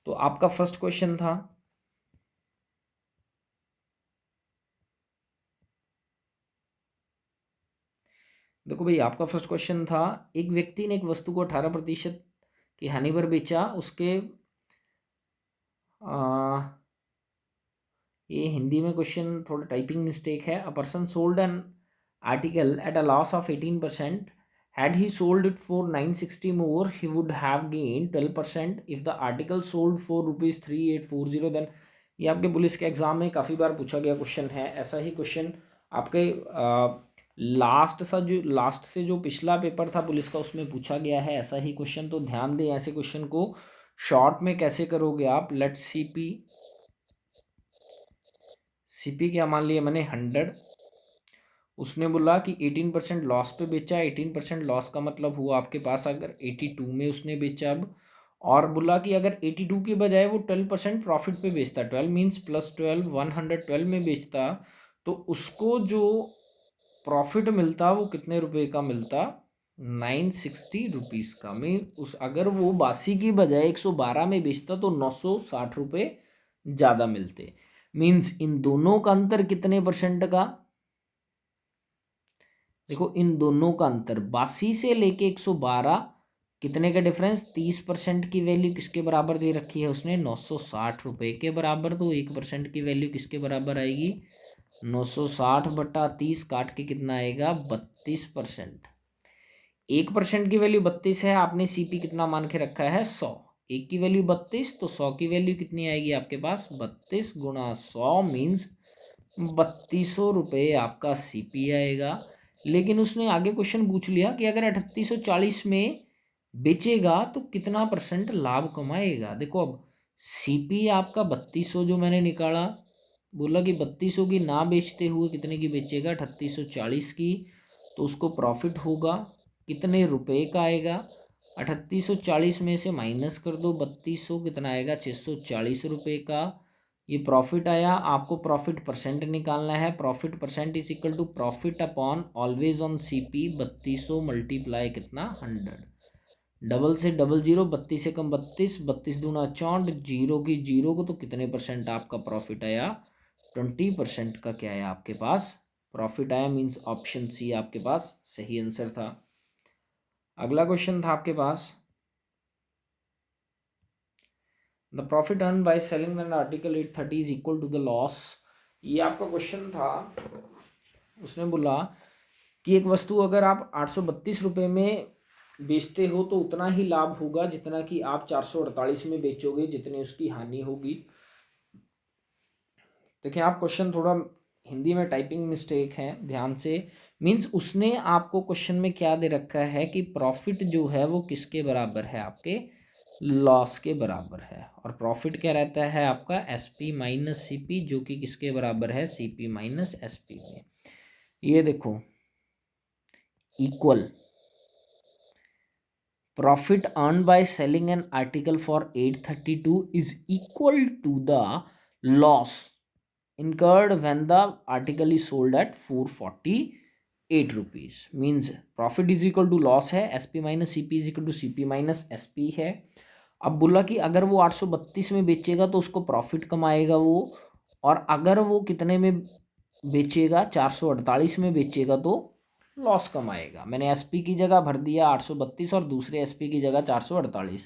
Speaker 1: तो आपका फर्स्ट क्वेश्चन था, देखो भाई आपका फर्स्ट क्वेश्चन था, एक व्यक्ति ने एक वस्तु को 18% की हानि पर बेचा। उसके ये हिंदी में क्वेश्चन थोड़ा टाइपिंग मिस्टेक है। A person sold an article at a loss of 18%। Had he sold it for 960 more he would have gain 12%। If the article sold for ₹3840 then. ये आपके पुलिस के एग्जाम में काफ़ी बार पूछा गया क्वेश्चन है। ऐसा ही क्वेश्चन आपके लास्ट से जो पिछला पेपर था पुलिस का उसमें पूछा गया है ऐसा ही क्वेश्चन। तो ध्यान दें ऐसे क्वेश्चन को शॉर्ट में कैसे करोगे आप। लेट सीपी क्या मान लिया मैंने, 100। उसने बोला कि 18% लॉस पे बेचा। 18% लॉस का मतलब हुआ आपके पास अगर 82 में उसने बेचा अब, और बोला कि अगर 82 के बजाय वो 12% प्रॉफिट पे बेचता, 12 मीन्स +12 112 में बेचता, तो उसको जो प्रॉफिट मिलता वो कितने रुपए का मिलता, 960 रुपीज़ का। मीन उस अगर वो बासी की बजाय 112 में बेचता तो 960 रुपये ज़्यादा मिलते। मीन्स इन दोनों का अंतर कितने परसेंट का, देखो इन दोनों का अंतर 82 से लेके 112 कितने का डिफरेंस, 30% की वैल्यू किसके बराबर दे रखी है उसने, 960 रुपये के बराबर। तो 1% की वैल्यू किसके बराबर आएगी, 960 बटा 30 काट के कितना आएगा, 32%। 1% की वैल्यू 32 है, आपने सीपी कितना मान के रखा है, 100। एक की वैल्यू 32 तो 100 की वैल्यू कितनी आएगी आपके पास, 32 × 100 मीन्स 3200 रुपये आपका सीपी आएगा। लेकिन उसने आगे क्वेश्चन पूछ लिया कि अगर 3840 में बेचेगा तो कितना परसेंट लाभ कमाएगा। देखो अब सीपी आपका 3200 जो मैंने निकाला, बोला कि 3200 की ना बेचते हुए कितने की बेचेगा, 3840 की। तो उसको प्रॉफिट होगा कितने रुपए का आएगा, 3840 में से माइनस कर दो 3200, कितना आएगा, 640 रुपये का। ये प्रॉफिट आया। आपको प्रॉफिट परसेंट निकालना है। Profit percent is equal to profit upon always on CP, 3200 multiply कितना, 100। डबल से डबल जीरो, 32 से कम 32, 32 दूना 64, जीरो की जीरो को, तो कितने परसेंट आपका प्रॉफिट आया, 20% का क्या है आपके पास प्रॉफिट आया। मीन्स ऑप्शन सी आपके पास सही आंसर था। अगला क्वेश्चन था आपके पास, the profit earn by selling an article 830 is equal to the loss. ये आपका क्वेश्चन था। उसने बोला कि एक वस्तु अगर आप 832 रुपये में बेचते हो तो उतना ही लाभ होगा जितना कि आप 448 में बेचोगे, जितनी उसकी हानि होगी। देखिए आप क्वेश्चन थोड़ा हिंदी में टाइपिंग मिस्टेक है, ध्यान से। मीन्स उसने आपको क्वेश्चन में क्या दे रखा है कि प्रॉफिट जो है वो किसके बराबर है, आपके लॉस के बराबर है। और प्रॉफिट क्या रहता है आपका, एसपी माइनस सीपी, जो कि किसके बराबर है, सीपी माइनस एसपी में। ये देखो equal, profit earn by selling an article for 832 is equal to the loss incurred when the article is sold at 448 rupees. Means profit is equal to loss है, SP minus CP is equal to CP minus SP है. अब बोला कि अगर वो 832 में बेचेगा तो उसको प्रॉफिट कमाएगा वो, और अगर वो कितने में बेचेगा 448 में बेचेगा तो लॉस कमाएगा. मैंने SP की जगह भर दिया 832 और दूसरे SP की जगह 448.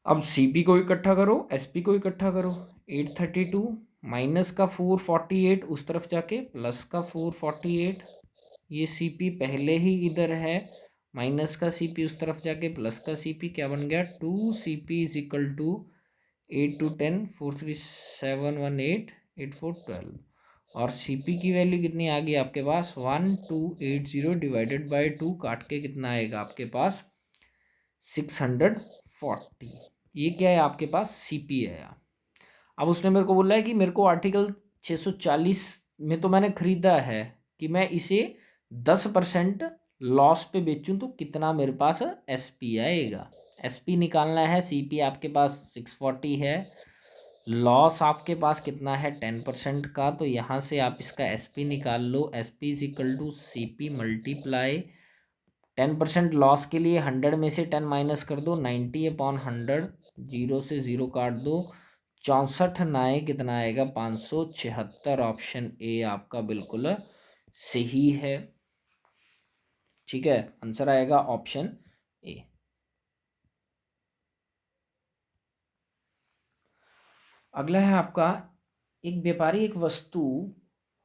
Speaker 1: अब CP को इकट्ठा करो, SP को इकट्ठा करो. 832 माइनस का 448 उस तरफ जाके प्लस का 448, ये CP पहले ही इधर है, माइनस का CP उस तरफ जाके प्लस का CP, क्या बन गया 2CP is equal to 8 to 10 4 3 7 1 8 8 4 12. और CP की वैल्यू कितनी आ गई आपके पास 1280 डिवाइडेड बाई 2, काट के कितना आएगा आपके पास 640. ये क्या है आपके पास CP आया. अब उसने मेरे को बोला है कि मेरे को आर्टिकल 640 में तो मैंने खरीदा है कि मैं इसे 10% लॉस पे बेचूं तो कितना मेरे पास SP आएगा. SP निकालना है. CP आपके पास 640 है, लॉस आपके पास कितना है 10% का, तो यहाँ से आप इसका SP निकाल लो. SP is equal to CP multiply 10% loss के लिए 100 में से 10 माइनस कर दो, 90/100, 0 से 0 काट दो, 64 नाए कितना आएगा 576. ऑप्शन ए आपका बिल्कुल सही है. ठीक है, आंसर आएगा ऑप्शन ए. अगला है आपका, एक व्यापारी एक वस्तु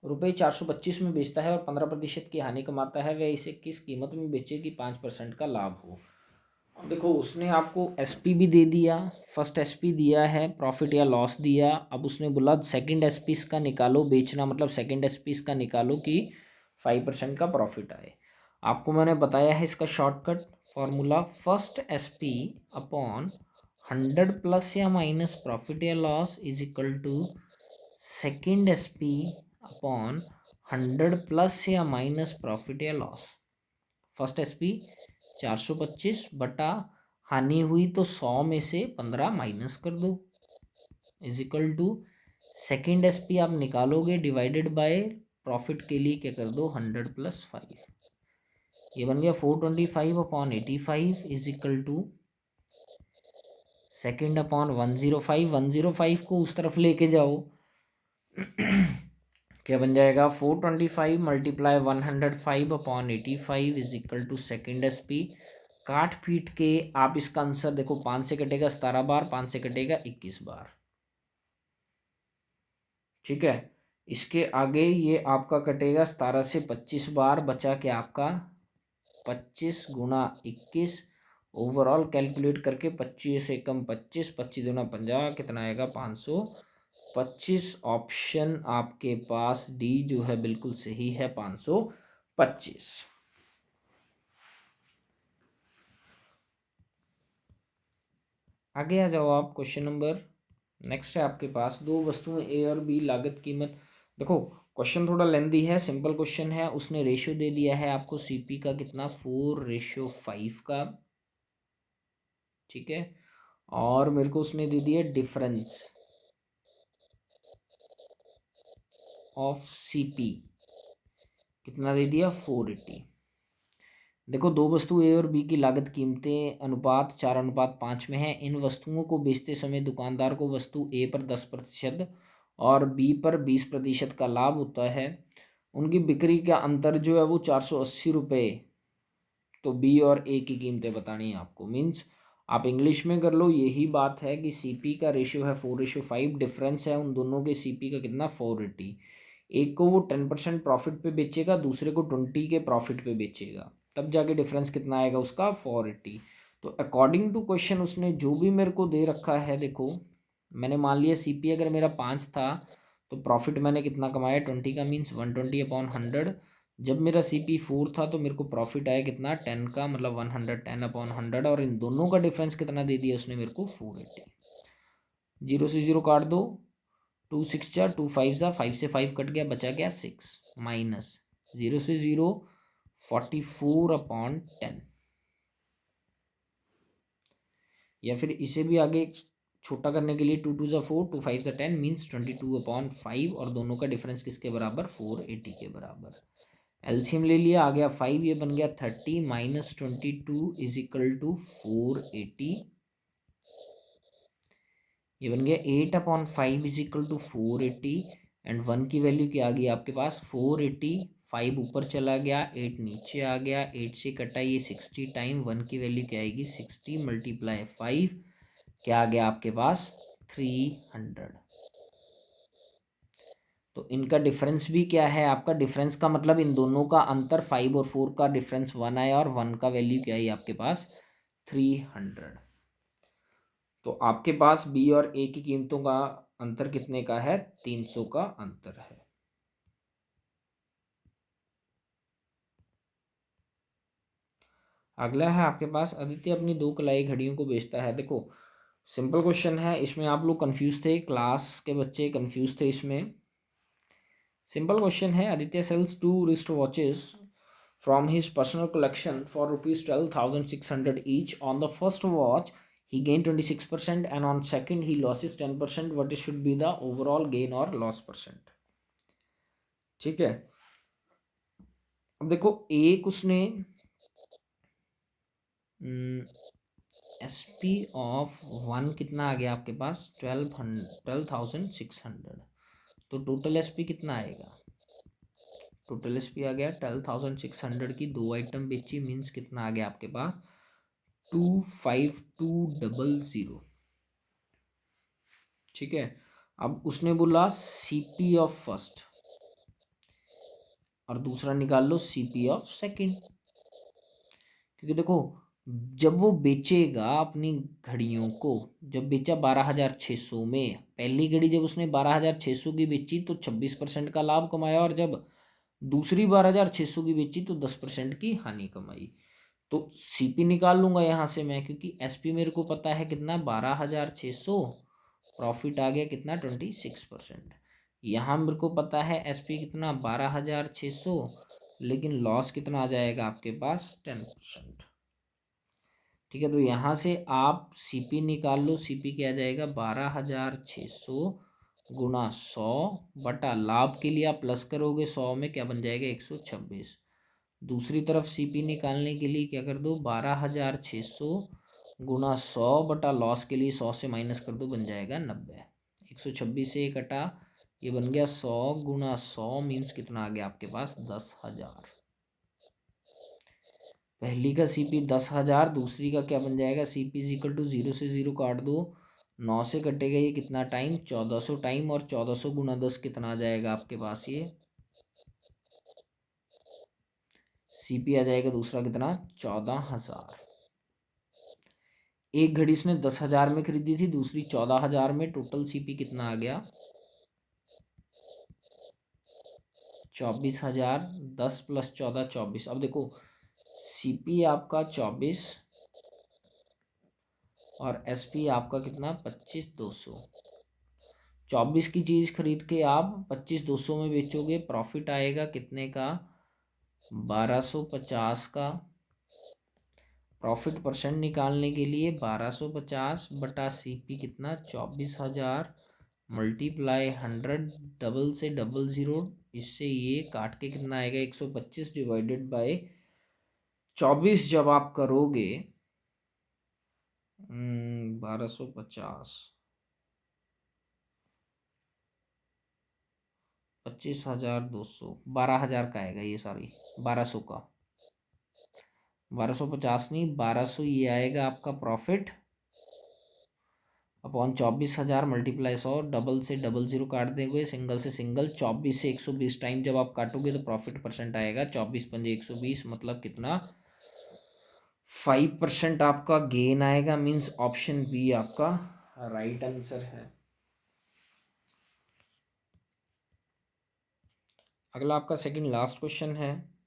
Speaker 1: रुपये 425 में बेचता है और 15% की हानि कमाता है. वह इसे किस कीमत में बेचे कि 5% का लाभ हो. अब देखो उसने आपको SP भी दे दिया, फर्स्ट SP दिया है, प्रॉफिट या लॉस दिया. अब उसने बोला सेकंड SP का निकालो, बेचना मतलब सेकंड SP का निकालो कि 5% का प्रॉफिट आए. आपको मैंने बताया है इसका shortcut formula, first SP upon 100 plus या माइनस प्रॉफिट या loss is equal to second SP upon 100 plus या माइनस प्रॉफिट या लॉस. फर्स्ट SP 425 बटा हानि हुई तो 100 में से 15 माइनस कर दो is equal to second SP आप निकालोगे डिवाइडेड बाय प्रॉफिट के लिए क्या कर दो 100 प्लस 5. ये बन गया 425/85 is equal to second upon 105. 105 को उस तरफ लेके जाओ क्या बन जाएगा 425 multiply 105/85 is equal to second SP. काट पीट के आप इसका आंसर देखो, 5 से कटेगा 17 बार, 5 से कटेगा 21 बार. ठीक है, इसके आगे ये आपका कटेगा 17 से 25 बार, बचा के आपका 25 गुना 21. ओवरऑल कैलकुलेट करके 25 से कम 25, 25 दूना 50, कितना आएगा 525. ऑप्शन आपके पास डी जो है बिल्कुल सही है 525. आगे आ जाओ आप. क्वेश्चन नंबर नेक्स्ट है आपके पास, दो वस्तुएं A और B, लागत कीमत. देखो क्वेश्चन थोड़ा लेंदी है, सिंपल क्वेश्चन है. उसने रेशियो दे दिया है आपको CP का कितना 4:5 का. ठीक है, और मेरे को उसने दे दिया डिफरेंस ऑफ CP कितना दे दिया 480. देखो दो वस्तु A और B की लागत कीमतें अनुपात 4:5 में है. इन वस्तुओं को बेचते समय दुकानदार को वस्तु A पर 10% और B पर 20% का लाभ होता है. उनकी बिक्री का अंतर जो है वो 480 रुपये. तो B और A की कीमतें बतानी है आपको. मीन्स आप इंग्लिश में कर लो, यही बात है कि CP का रेशियो है 4:5, डिफरेंस है उन दोनों के CP का कितना 480. एक को वो 10% प्रॉफिट पे बेचेगा, दूसरे को 20 के प्रॉफिट पे बेचेगा, तब जाके डिफरेंस कितना आएगा उसका 480. तो अकॉर्डिंग टू क्वेश्चन उसने जो भी मेरे को दे रखा है, देखो मैंने मान लिया CP अगर मेरा 5 था तो प्रॉफिट मैंने कितना कमाया 20 का, मीन्स 120/100. जब मेरा CP 4 था तो मेरे को प्रॉफिट आया कितना 10 का, मतलब 110/100, और इन दोनों का डिफरेंस कितना दे दिया उसने मेरे को 480. 0 से 0 काट दो, 2 6 जा 2 5 जा, 5 से 5 कट गया, बचा गया 6, माइनस 0 से 0 44/10. या फिर इसे भी आगे छोटा करने के लिए 2 2 ज़ा 4, 2 5 ज़ा 10 मीन्स 22/5, और दोनों का डिफरेंस किसके बराबर, 480 के बराबर। एलसीएम ले लिया, आ गया 5, ये बन गया 30 माइनस 22 इज इक्वल टू 480। ये बन गया 8/5 इज इक्वल टू 480, एंड 1 की वैल्यू क्या आ गई आपके पास, 480। 5 ऊपर चला गया, 8 नीचे आ गया, 8 से कटा ये 60 टाइम 1 की वैल्यू क्या आएगी, 60 मल्टीप्लाई 5, क्या आ गया आपके पास, 300। तो इनका डिफरेंस भी क्या है आपका, डिफरेंस का मतलब इन दोनों का अंतर 5 और 4 का डिफरेंस 1 आया, और 1 का वैल्यू क्या है आपके पास, 300। तो आपके पास बी और ए की कीमतों का अंतर कितने का है, 300 का अंतर है। अगला है आपके पास, आदित्य अपनी 2 कलाई घड़ियों को बेचता है। देखो सिंपल क्वेश्चन है, इसमें आप लोग कंफ्यूज थे, क्लास के बच्चे कंफ्यूज थे इसमें। सिंपल क्वेश्चन है, Aditya sales 2 wrist watches from his personal collection for rupees 12,600 each. On the first watch he gained 26%, and on second he losses 10%. What should be the overall gain or loss percent? ठीक है, अब देखो एक उसने SP of 1 कितना आ गया आपके पास, 12,600। तो टोटल SP कितना आएगा, टोटल SP आ गया 12,600 की 2 आइटम बेची, मीन्स कितना आ गया आपके पास, 25200। ठीक है, अब उसने बोला CP ऑफ फर्स्ट, और दूसरा निकाल लो CP ऑफ सेकंड। क्योंकि देखो जब वो बेचेगा अपनी घड़ियों को, जब बेचा 12,600 में, पहली घड़ी जब उसने 12,600 की बेची तो 26% का लाभ कमाया, और जब दूसरी 12,600 की बेची तो 10% की हानि कमाई। तो CP निकाल लूंगा यहाँ से मैं, क्योंकि SP मेरे को पता है कितना, 12,600, प्रॉफिट आ गया कितना, 26%। यहाँ मेरे को पता है SP कितना, 12,600, लेकिन लॉस कितना आ जाएगा आपके पास, 10%। ठीक है, तो यहाँ से आप CP निकाल लो, CP क्या आ जाएगा, 12,600 गुणा 100 बटा लाभ के लिए आप प्लस करोगे 100 में, क्या बन जाएगा, 126। दूसरी तरफ CP निकालने के लिए क्या कर दो, 12,600 गुणा 100 बटा लॉस के लिए 100 से माइनस कर दो, बन जाएगा 90। 126 से कटा, ये बन गया 100 गुणा 100 मीन्स कितना आ गया आपके पास, 10,000। पहली का CP 10,000, दूसरी का क्या बन जाएगा, CP इज इक्वल टू 0 से 0 काट दो, 9 से कटेगा ये कितना टाइम, 1400 टाइम, और 1400 गुणा 10 कितना आ जाएगा आपके पास, ये CP आ जाएगा दूसरा कितना, 14,000। एक घड़ी उसने 10,000 में खरीदी थी, दूसरी 14,000 में, टोटल CP कितना आ गया, 24,000। 10 प्लस 14 24। अब देखो CP आपका 24 और SP आपका कितना, 25,200। 24 की चीज़ खरीद के आप 25,200 में बेचोगे, प्रॉफिट आएगा कितने का, 1250 का। प्रॉफिट परसेंट निकालने के लिए 1250 बटा CP कितना, 24,000 मल्टीप्लाई 100, डबल से डबल ज़ीरो, इससे ये काट के कितना आएगा, 125 डिवाइडेड बाय 24 जब आप करोगे, 1250, 25,200, 12,000 का आएगा ये, सॉरी 1200 का, 1250 नहीं 1200, ये आएगा आपका प्रॉफिट अपॉन 24,000 मल्टीप्लाई 100, डबल से डबल ज़ीरो काट देंगे, सिंगल से सिंगल, 24 से 120 टाइम जब आप काटोगे तो प्रॉफिट परसेंट आएगा 24 पंजे 120, मतलब कितना, 5% आपका गेन आएगा, मीन्स ऑप्शन बी आपका राइट आंसर है। अगला आपका सेकंड लास्ट क्वेश्चन है,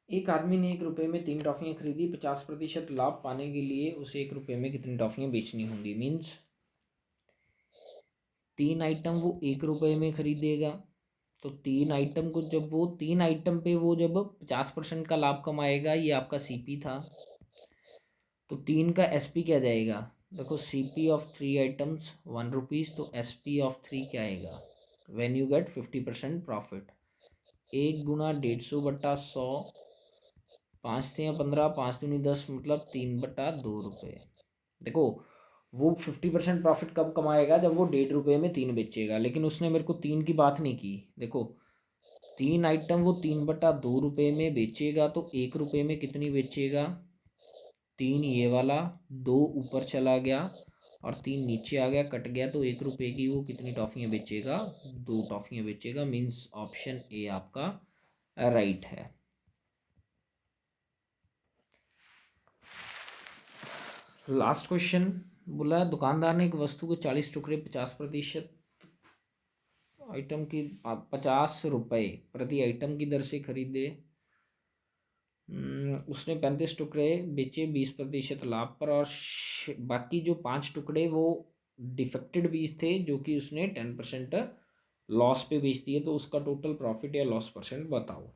Speaker 1: एक आदमी ने 1 रुपये में 3 टॉफियाँ खरीदी, 50% लाभ पाने के लिए उसे 1 रुपये में कितनी टॉफियाँ बेचनी होंगी। मीन्स 3 आइटम वो 1 रुपये में खरीदेगा, तो 3 आइटम को जब वो 3 आइटम पे वो जब 50% का लाभ कमाएगा, ये आपका CP था। तो 3 का SP क्या जाएगा, देखो CP ऑफ 3 आइटम्स 1 रुपीज़, तो SP ऑफ 3 क्या आएगा, व्हेन यू गेट 50% प्रॉफिट, 1 गुना 150/100, 5 × 15, 5 दूनी 10, मतलब 3/2 रुपये। देखो वो 50% प्रॉफिट कब कमाएगा, जब वो 1.5 रुपये में 3 बेचेगा, लेकिन उसने मेरे को 3 की बात नहीं की। देखो 3 आइटम वो 3/2 रुपये में बेचेगा, तो 1 रुपये में कितनी बेचेगा, 3 ये वाला, 2 ऊपर चला गया और 3 नीचे आ गया, कट गया, तो 1 रुपये की वो कितनी टॉफ़ियाँ बेचेगा, 2 टॉफ़ियाँ बेचेगा। मीन्स ऑप्शन ए आपका राइट है। लास्ट क्वेश्चन बोला, दुकानदार ने एक वस्तु को 40 टुकड़े 50% आइटम की 50 रुपये प्रति आइटम की दर से खरीदे। उसने 35 टुकड़े बेचे 20% लाभ पर, और बाकी जो 5 टुकड़े वो डिफेक्टेड पीस थे जो कि उसने 10% लॉस पे बेच दिए, तो उसका टोटल प्रॉफिट या लॉस परसेंट बताओ।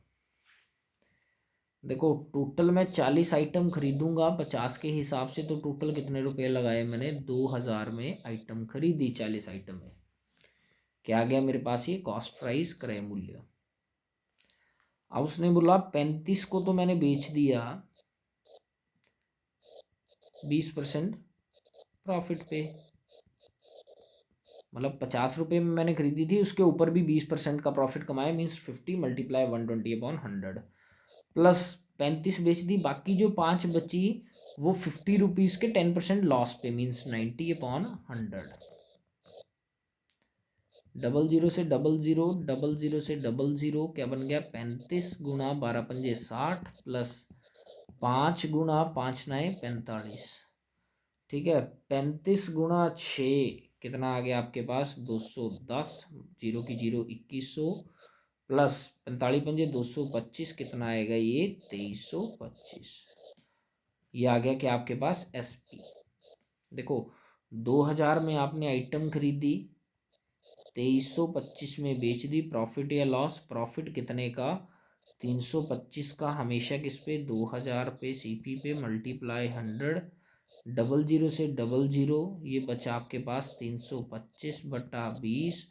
Speaker 1: देखो टोटल मैं 40 आइटम खरीदूंगा 50 के हिसाब से, तो टोटल कितने रुपए लगाए मैंने, 2000 में आइटम खरीदी 40 आइटम में, क्या आ गया मेरे पास, ये कॉस्ट प्राइस क्रय मूल्य। अब उसने बोला 35 को तो मैंने बेच दिया 20% प्रॉफिट पे, मतलब 50 रुपये में मैंने खरीदी थी, उसके ऊपर भी 20% का प्रॉफिट कमाया, मीन्स 50 × 120/100 प्लस 35 बेच दी, बाकी जो 5 बची वो 50 रुपीज़ के 10% लॉस पे, मीन्स 90/100। 00 से 00, 00 से 00 क्या बन गया, 35 × 12 पंजे 60 प्लस 5 × 5 9 45, ठीक है। 35 × 6 कितना आ गया आपके पास, 210, 0 की 0 2100 प्लस 45 पंजे 225, कितना आएगा ये 2325। ये आ गया क्या आपके पास SP। देखो 2000 में आपने आइटम खरीदी, 2325 में बेच दी, प्रॉफिट या लॉस, प्रॉफिट कितने का, 325 का, हमेशा किस पे, 2000 पे CP पे, मल्टीप्लाई 100, 00 से 00 ये बचा आपके पास 325/20,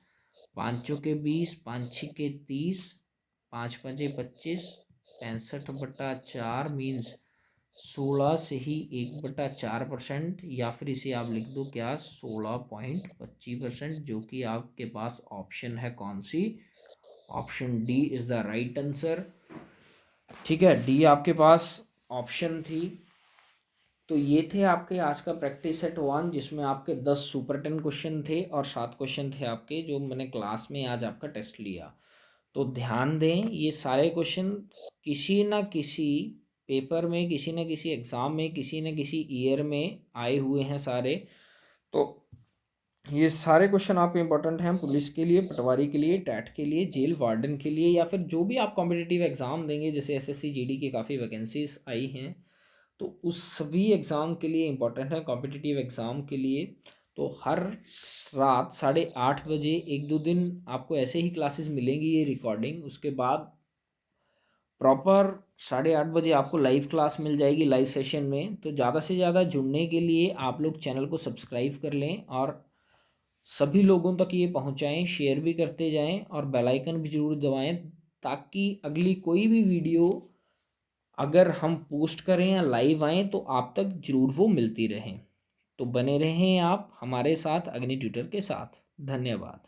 Speaker 1: 5 के 20, 5 के 30, 5 पंजे 25, 65/4 मीन्स 16 से ही 1/4%, या फिर इसे आप लिख दो क्या, 16.25%, जो कि आपके पास ऑप्शन है कौन सी, option D is the right answer. ठीक है, D आपके पास ऑप्शन थी। तो ये थे आपके आज का प्रैक्टिस सेट 1, जिसमें आपके 10 सुपर 10 क्वेश्चन थे और 7 क्वेश्चन थे आपके जो मैंने क्लास में आज आपका टेस्ट लिया। तो ध्यान दें, ये सारे क्वेश्चन किसी ना किसी पेपर में, किसी न किसी एग्ज़ाम में, किसी न किसी ईयर में आए हुए हैं सारे। तो ये सारे क्वेश्चन आपके इंपॉर्टेंट हैं पुलिस के लिए, पटवारी के लिए, टैट के लिए, जेल वार्डन के लिए, या फिर जो भी आप कॉम्पिटिटिव एग्ज़ाम देंगे, जैसे SSC GD की काफ़ी वैकेंसीज आई हैं, तो उस सभी एग्ज़ाम के लिए इम्पोर्टेंट है, कॉम्पिटिटिव एग्ज़ाम के लिए। तो हर रात 8:30 बजे 1-2 दिन आपको ऐसे ही क्लासेस मिलेंगी ये रिकॉर्डिंग, उसके बाद प्रॉपर 8:30 बजे आपको लाइव क्लास मिल जाएगी लाइव सेशन में। तो ज़्यादा से ज़्यादा जुड़ने के लिए आप लोग चैनल को सब्सक्राइब कर लें और सभी लोगों तक ये पहुंचाएं, शेयर भी करते जाएं और बेल आइकन भी ज़रूर दबाएं, ताकि अगली कोई भी वीडियो अगर हम पोस्ट करें या लाइव आएँ तो आप तक ज़रूर वो मिलती रहें। तो बने रहें आप हमारे साथ अग्नि ट्यूटर के साथ। धन्यवाद।